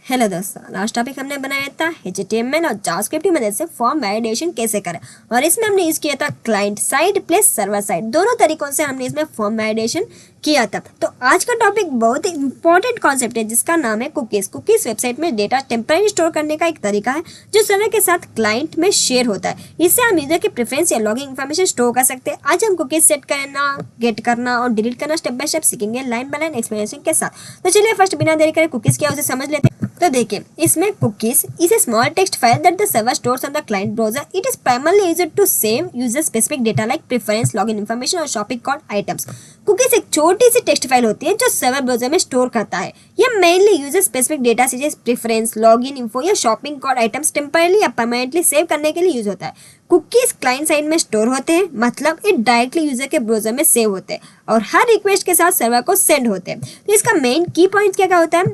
Hello दोस्तों, last topic हमने बनाया था HTML और जावास्क्रिप्ट की मदद से फॉर्म वैलिडेशन कैसे करें, और इसमें हमने यूज़ किया था client side plus server side. दोनों तरीकों से हमने इसमें फॉर्म वैलिडेशन किया था। तो आज का टॉपिक बहुत ही इंपॉर्टेंट कॉन्सेप्ट है जिसका नाम है कुकीज़। कुकीज़ वेबसाइट में डेटा टेम्परेरी स्टोर करने का एक तरीका है जो सर्वर के साथ क्लाइंट में शेयर होता है। इससे हम यूजर की प्रेफरेंस या लॉगिंग इन्फॉर्मेशन स्टोर कर सकते हैं। आज हम कुकीज़ सेट करना, गेट करना और डिलीट करना स्टेप बाय स्टेप सीखेंगे लाइन बाय लाइन एक्सप्लेनेशन के साथ। तो चलिए फर्स्ट बिना देरी करे कुकीज़ क्या है उसे समझ लेते हैं। तो देखिए, इसमें cookies is a small text file that the server stores on the client browser. It is primarily used to save user specific data like preference, login information और shopping cart items. कुकीज एक छोटी सी text file होती है जो server browser में store करता है। यह मेनली यूजर स्पेसिफिक डेटा जैसे प्रेफरेंस, लॉगिन इन्फो या शॉपिंग कार्ट आइटम्स टेम्परेरी या परमानेंटली सेव करने के लिए यूज होता है। कुकीज क्लाइंट साइड में स्टोर होते हैं, मतलब ये डायरेक्टली यूजर के ब्राउजर में सेव होते हैं और हर रिक्वेस्ट के साथ सर्वर को सेंड होते हैं। तो इसका मेन की पॉइंट क्या होता है?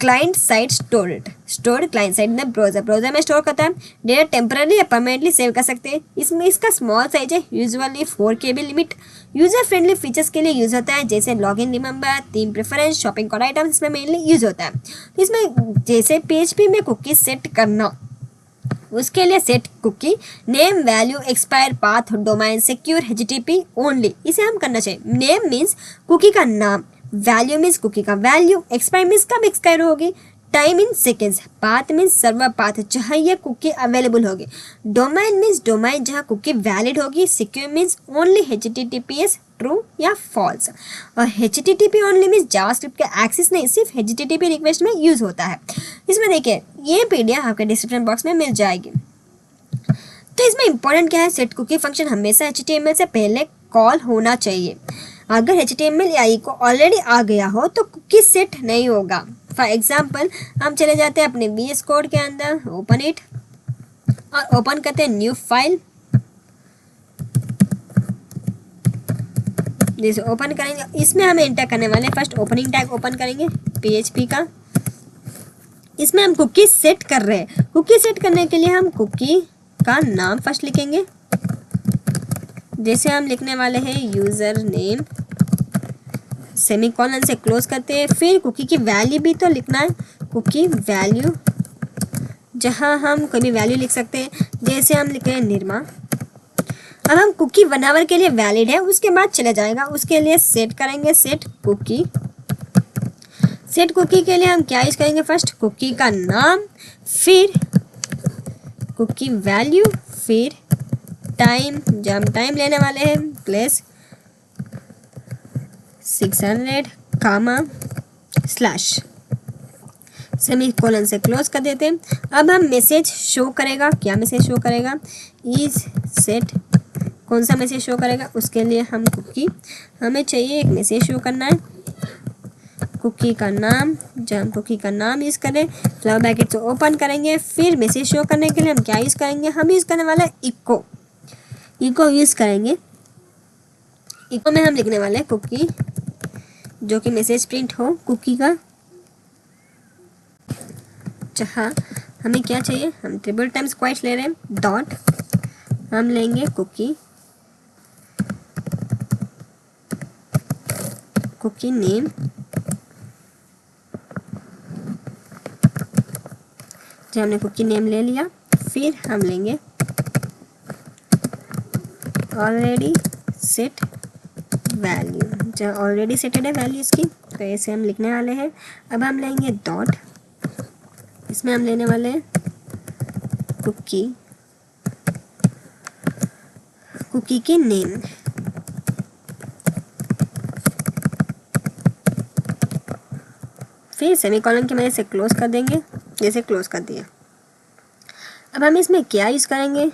Client side stored client side में ब्राउजर में स्टोर करता है। डेटा टेम्पररी या परमानेंटली सेव कर सकते हैं। इसमें इसका स्मॉल साइज है, usually 4 KB limit. User friendly features के लिए यूज होता है जैसे login remember, theme preference, shopping cart items इसमें मेनली यूज होता है। इसमें जैसे PHP में कुकी सेट करना, उसके लिए set cookie name, value, expire, path, domain, secure, HTTP only इसे हम करना चाहिए। नेम मीन्स कुकी का नाम, वैल्यू मीन्स कुकी का वैल्यू, एक्सपायर मीन्स कब एक्सपायर होगी, time in seconds, path means server path जहाँ ये कुकी अवेलेबल होगी, डोमेन मीन्स डोमेन जहाँ कुकी वैलिड होगी, secure means only HTTPS true या फॉल्स, और HTTP ओनली मीन्स जावास्क्रिप्ट का एक्सेस नहीं, सिर्फ HTTP रिक्वेस्ट में यूज होता है। इसमें देखिए ये PDF आपके डिस्क्रिप्शन बॉक्स में मिल जाएगी। तो इसमें इंपॉर्टेंट क्या है? सेट कुकी फंक्शन हमेशा HTML से पहले कॉल होना चाहिए। अगर HTML या इको ऑलरेडी आ गया हो तो कुकी सेट नहीं होगा। फॉर एग्जाम्पल हम चले जाते हैं अपने VS कोड के अंदर, ओपन इट और ओपन करते हैं न्यू फाइल। जैसे ओपन करेंगे इसमें हमें एंटर करने वाले फर्स्ट ओपनिंग टैग ओपन करेंगे PHP का। इसमें हम कुकी सेट कर रहे हैं। कुकी सेट करने के लिए हम कुकी का नाम फर्स्ट लिखेंगे। जैसे हम लिखने वाले हैं यूज़र नेम, सेमीकोलन से क्लोज करते हैं। फिर कुकी की वैल्यू भी तो लिखना है, कुकी वैल्यू जहां हम कोई भी वैल्यू लिख सकते हैं। जैसे हम लिख रहे हैं निर्मा। अब हम कुकी 1 आवर के लिए वैलिड है, उसके बाद चले जाएगा। उसके लिए सेट करेंगे सेट कुकी। सेट कुकी के लिए हम क्या यूज करेंगे? फर्स्ट कुकी का नाम, फिर कुकी वैल्यू, फिर टाइम, जब हम टाइम लेने वाले हैं प्लस 600 कामा स्लैश, सेमीकोलन से क्लोज कर देते हैं। अब हम मैसेज शो करेगा, क्या मैसेज शो करेगा? इज सेट, कौन सा मैसेज शो करेगा? उसके लिए हम कुकी, हमें चाहिए एक मैसेज शो करना है। कुकी का नाम, जब हम कुकी का नाम यूज़ करें फ्लावर ब्रैकेट से ओपन करेंगे। फिर मैसेज शो करने के लिए हम क्या यूज़ करेंगे? हम यूज़ करने वाला है इको यूज़ करेंगे। इको में हम लिखने वाले हैं कुकी, जो कि मैसेज प्रिंट हो कुकी का। जहाँ हमें क्या चाहिए? हम ट्रिपल टाइम्स क्वाइट्स ले रहे हैं। डॉट हम लेंगे कुकी नेम, जब हमने कुकी नेम ले लिया फिर हम लेंगे ऑलरेडी सेट वैल्यू, जो ऑलरेडी सेटेड है वैल्यू इसकी, तो ऐसे हम लिखने वाले हैं। अब हम लेंगे डॉट, इसमें हम लेने वाले हैं कुकी के नेम। फिर सेमीकोलन की मदद से क्लोज कर देंगे, जैसे क्लोज कर दिया। अब हम इसमें क्या यूज करेंगे?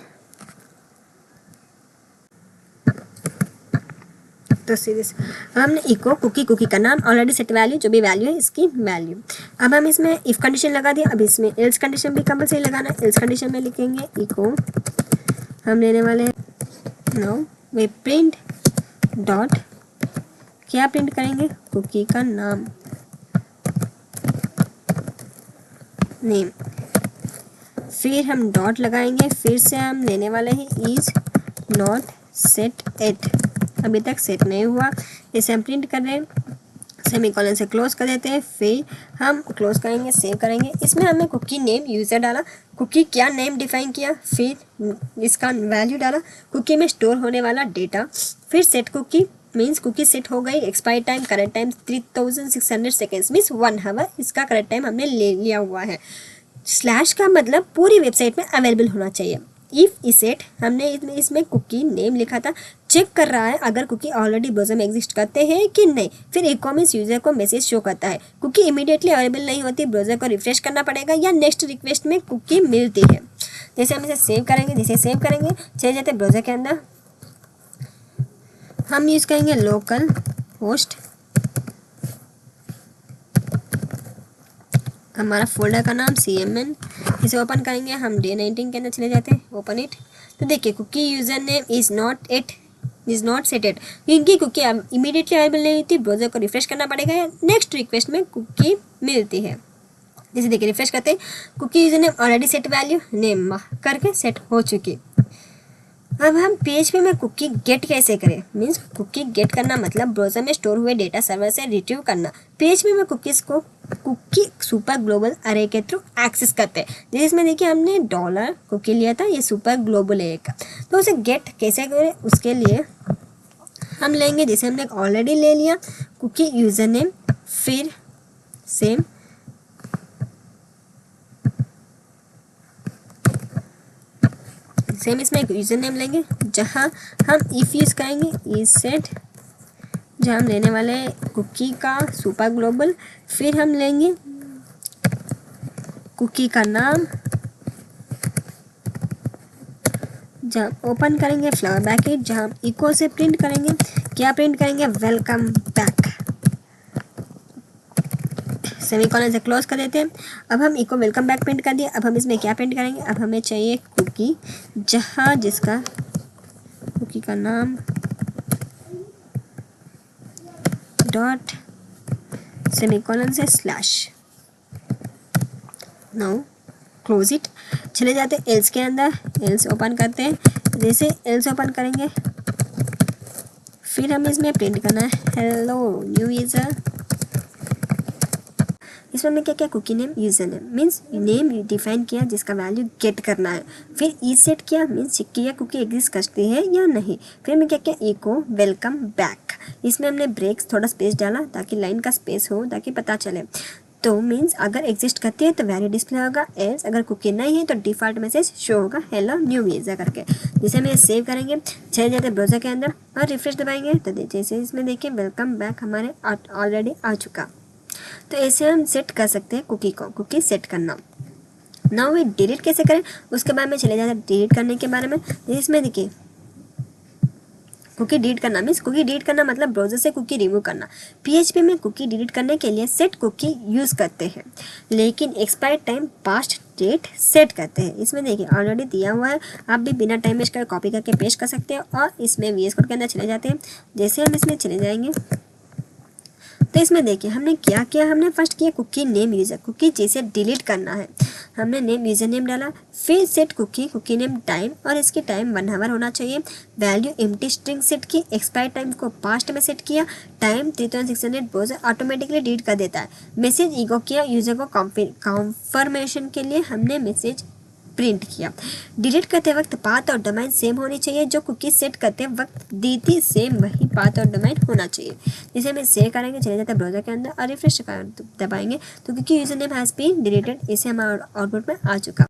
तो सीरीज हमने इको कुकी का नाम, ऑलरेडी सेट वैल्यू, जो भी वैल्यू है इसकी वैल्यू। अब हम इसमें इफ कंडीशन लगा दिया। अब इसमें एल्स कंडीशन भी कंपलसरी लगाना है। एल्स कंडीशन में लिखेंगे इको, हम लेने वाले हैं नो वे प्रिंट डॉट, क्या प्रिंट करेंगे? कुकी का नाम नेम। फिर हम डॉट लगाएंगे। फिर से हम लेने वाले हैं इज नॉट सेट एट, अभी तक सेट नहीं हुआ, इसे हम प्रिंट कर रहे हैं सेमीकोलन से क्लोज कर देते हैं, फिर हम क्लोज करेंगे, सेव करेंगे। इसमें हमने कुकी नेम यूज़र डाला, कुकी क्या नेम डिफाइन किया, फिर इसका वैल्यू डाला, कुकी में स्टोर होने वाला डेटा, फिर set cookie means cookie set हो गई। Expire time correct time 3600 seconds means 1 hour, इसका करेक्ट टाइम हमने ले लिया हुआ है। स्लैश का मतलब पूरी वेबसाइट में अवेलेबल होना चाहिए। इफ इसेट हमने इसमें कुकी नेम लिखा था, चेक कर रहा है अगर कुकी ऑलरेडी ब्राउज़र में एग्जिस्ट करते हैं कि नहीं। फिर ई कॉमर्स यूजर को मैसेज शो करता है, कुकी इमीडिएटली अवेलेबल नहीं होती, ब्राउज़र को रिफ्रेश करना पड़ेगा या नेक्स्ट रिक्वेस्ट में कुकी मिलती है। जैसे हम इसे सेव करेंगे, जैसे सेव करेंगे चले जाते ब्राउज़र के अंदर, हम यूज़ करेंगे लोकल होस्ट, हमारा फोल्डर का नाम CMN, इसे ओपन करेंगे, हम डे 19 के अंदर चले जाते हैं, ओपन इट। तो देखिए cookie user name is not setted, क्योंकि कुकी इमीडिएटली अवेलेबल नहीं होती, ब्राउज़र को रिफ्रेश करना पड़ेगा या नेक्स्ट रिक्वेस्ट में कुकी मिलती है। जैसे देखिए रिफ्रेश करते हैं, cookie user name already set value name करके सेट हो चुकी। अब हम PHP में कुकी गेट कैसे करें, मीन्स कुकी गेट करना मतलब ब्राउज़र में स्टोर हुए डेटा सर्वर से रिट्रीव करना। PHP में कुकीज़ को कुकी सुपर ग्लोबल अरे के थ्रू एक्सेस करते हैं। जैसे इसमें देखिए हमने डॉलर कुकी लिया था, ये सुपर ग्लोबल अरे का, तो उसे गेट कैसे करें उसके लिए हम लेंगे, जैसे हमने ऑलरेडी ले लिया कुकी यूज़र नेम, फिर सेम इसमें एक यूज़र नेम लेंगे, जहाँ हम इफ़ यूज़ करेंगे इज सेट, जहाँ हम लेने वाले कुकी का सुपर ग्लोबल, फिर हम लेंगे कुकी का नाम, जहाँ ओपन करेंगे फ्लावर ब्रैकेट, जहाँ हम इको से प्रिंट करेंगे, क्या प्रिंट करेंगे, वेलकम बैक, सेमीकोलन से क्लोज कर देते हैं। अब हम इको वेलकम बैक प्रिंट कर दिए, अब हम इसमें क्या प्रिंट करेंगे, अब हमें चाहिए कुकी, जहाँ जिसका कुकी का नाम डॉट सेमीकोलन से स्लैश, नाउ क्लोज इट। चले जाते हैं एल्स के अंदर, एल्स ओपन करते हैं, जैसे एल्स ओपन करेंगे फिर हम इसमें प्रिंट करना है हेलो न्यू यूज़र। इसमें हमने क्या किया, cookie name user name means name define किया जिसका वैल्यू गेट करना है, फिर ई सेट किया मीन्स चेक किया कुकी एग्जिस्ट करती है या नहीं, फिर हमने क्या किया इको वेलकम बैक। इसमें हमने ब्रेक्स थोड़ा स्पेस डाला ताकि लाइन का स्पेस हो, ताकि पता चले। तो मीन्स अगर एग्जिस्ट करती है तो वैल्यू डिस्प्ले होगा, एल्स अगर कुकी नहीं है तो डिफ़ॉल्ट मैसेज शो होगा हेलो न्यू यूज़र करके। जैसे हम ये सेव करेंगे, चले जाते हैं ब्राउज़र के अंदर और रिफ्रेश दबाएंगे तो जैसे इसमें देखिए वेलकम बैक हमारे ऑलरेडी आ चुका। तो ऐसे हम सेट कर सकते हैं कुकी को, कुकी सेट करना। नाउ वे डिलीट कैसे करें उसके बारे में चले जाते हैं डिलीट करने के बारे में। इसमें देखिए कुकी डिलीट करना मीन्स कुकी डिलीट करना मतलब ब्राउज़र से कुकी रिमूव करना। PHP में कुकी डिलीट करने के लिए सेट कुकी यूज़ करते हैं, लेकिन expire time past date set करते हैं। इसमें देखिए ऑलरेडी दिया हुआ है, आप भी बिना टाइम वेस्ट कर कॉपी करके पेस्ट कर सकते हैं। और इसमें VS कोड के अंदर चले जाते हैं, जैसे हम इसमें चले जाएंगे तो इसमें देखिए हमने क्या किया, हमने फर्स्ट किया कुकी नेम यूज़र, कुकी जिसे डिलीट करना है हमने नेम यूज़र नेम डाला, फिर सेट कुकी नेम टाइम और इसकी टाइम 1 आवर होना चाहिए, वैल्यू एम्प्टी स्ट्रिंग सेट की, एक्सपायर टाइम को पास्ट में सेट किया, टाइम 3600 ब्राउज़र ऑटोमेटिकली डिलीट कर देता है, मैसेज इको किया, यूज़र को कॉन्फर्मेशन के लिए हमने मैसेज प्रिंट किया। डिलीट करते वक्त पाथ और डोमेन सेम होनी चाहिए, जो कुकी सेट करते वक्त दी थी सेम वही पाथ और डोमेन होना चाहिए। जिसे हम सेव करेंगे, चले जाते हैं ब्राउज़र के अंदर और रिफ्रेश दबाएंगे तो क्योंकि user name has been deleted, इसे हमारा आउटपुट में आ चुका।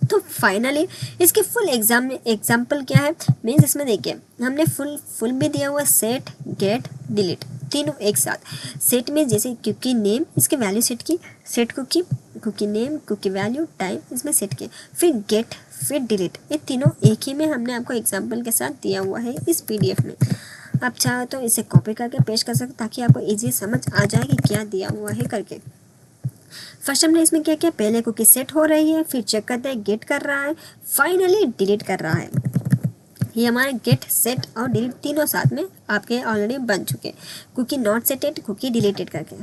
तो फाइनली इसके फुल एग्जाम्पल क्या है मीन्स इसमें देखिए हमने फुल भी दिया हुआ सेट गेट डिलीट तीनों एक साथ। सेट में जैसे कुकी नेम इसके वैल्यू सेट की, set cookie name cookie value time इसमें सेट किए, फिर गेट फिर डिलीट, ये तीनों एक ही में हमने आपको एग्जाम्पल के साथ दिया हुआ है इस PDF में। आप चाहो तो इसे कॉपी करके पेस्ट कर सकते ताकि आपको ईजी समझ आ जाए कि क्या दिया हुआ है करके। फर्स्ट हमने इसमें क्या किया, पहले कुकी सेट हो रही है, फिर चेक करते हैं गेट कर रहा है, फाइनली डिलीट कर रहा है। ये हमारे गेट सेट और डिलीट तीनों साथ में आपके ऑलरेडी बन चुके, cookie not setted cookie deleted करके।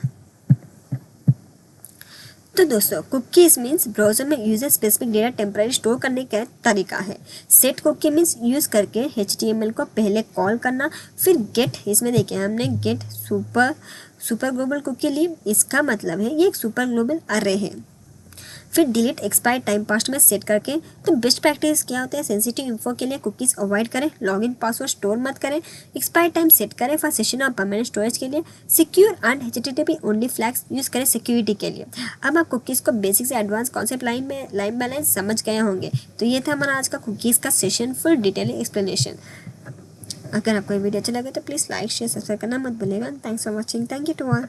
तो दोस्तों कुकीज़ मीन्स ब्राउज़र में user specific data temporary store करने का तरीका है। सेट कुकी मीन्स यूज़ करके HTML को पहले कॉल करना, फिर गेट, इसमें देखिए हमने get super global cookie leave, इसका मतलब है ये एक सुपर ग्लोबल अरे है। फिर डिलीट एक्सपायर टाइम पास्ट में सेट करके, तो बेस्ट प्रैक्टिस क्या होता है, सेंसिटिव इन्फो के लिए कुकीज़ अवॉइड करें, लॉगिन पासवर्ड स्टोर मत करें, एक्सपायर टाइम सेट करें फॉर सेशन और परमानेंट स्टोरेज के लिए, secure and HTTP only flags use करें सिक्योरिटी के लिए। अब आप कुकीज़ को बेसिक से advance concept line by line समझ गए होंगे। तो ये था हमारा आज का कुकीज़ का सेशन फुल डिटेलिंग एक्सप्लेनेशन। अगर आपको ये वीडियो अच्छा लगे तो प्लीज़ लाइक शेयर सब्सक्राइब करना मत भूलिएगा। Thanks for watching. Thank you to all.